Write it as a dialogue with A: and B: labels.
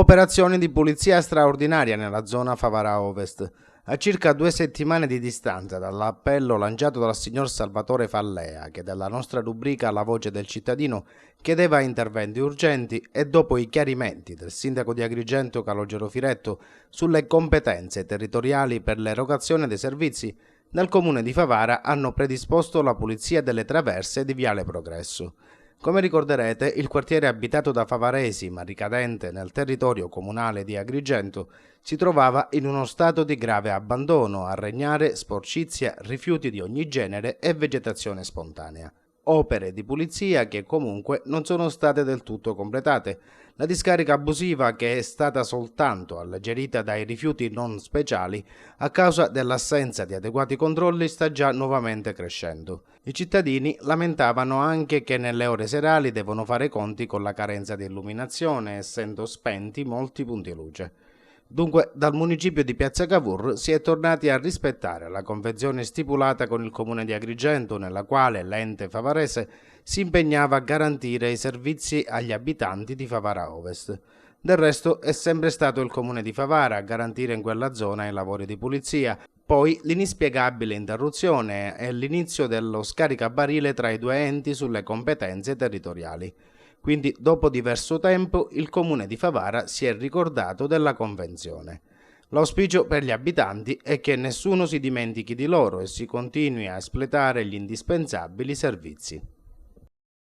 A: Operazioni di pulizia straordinaria nella zona Favara Ovest. A circa 2 settimane di distanza dall'appello lanciato dal signor Salvatore Fallea, che dalla nostra rubrica La Voce del Cittadino chiedeva interventi urgenti, e dopo i chiarimenti del sindaco di Agrigento Calogero Firetto sulle competenze territoriali per l'erogazione dei servizi, nel comune di Favara hanno predisposto la pulizia delle traverse di Viale Progresso. Come ricorderete, il quartiere abitato da favaresi, ma ricadente nel territorio comunale di Agrigento, si trovava in uno stato di grave abbandono a regnare sporcizia, rifiuti di ogni genere e vegetazione spontanea. Opere di pulizia che comunque non sono state del tutto completate. La discarica abusiva, che è stata soltanto alleggerita dai rifiuti non speciali a causa dell'assenza di adeguati controlli, sta già nuovamente crescendo. I cittadini lamentavano anche che nelle ore serali devono fare i conti con la carenza di illuminazione, essendo spenti molti punti luce. Dunque, dal municipio di Piazza Cavour si è tornati a rispettare la convenzione stipulata con il comune di Agrigento, nella quale l'ente favarese si impegnava a garantire i servizi agli abitanti di Favara Ovest. Del resto è sempre stato il comune di Favara a garantire in quella zona i lavori di pulizia, poi l'inspiegabile interruzione e l'inizio dello scaricabarile tra i due enti sulle competenze territoriali. Quindi, dopo diverso tempo, il comune di Favara si è ricordato della convenzione. L'auspicio per gli abitanti è che nessuno si dimentichi di loro e si continui a espletare gli indispensabili servizi.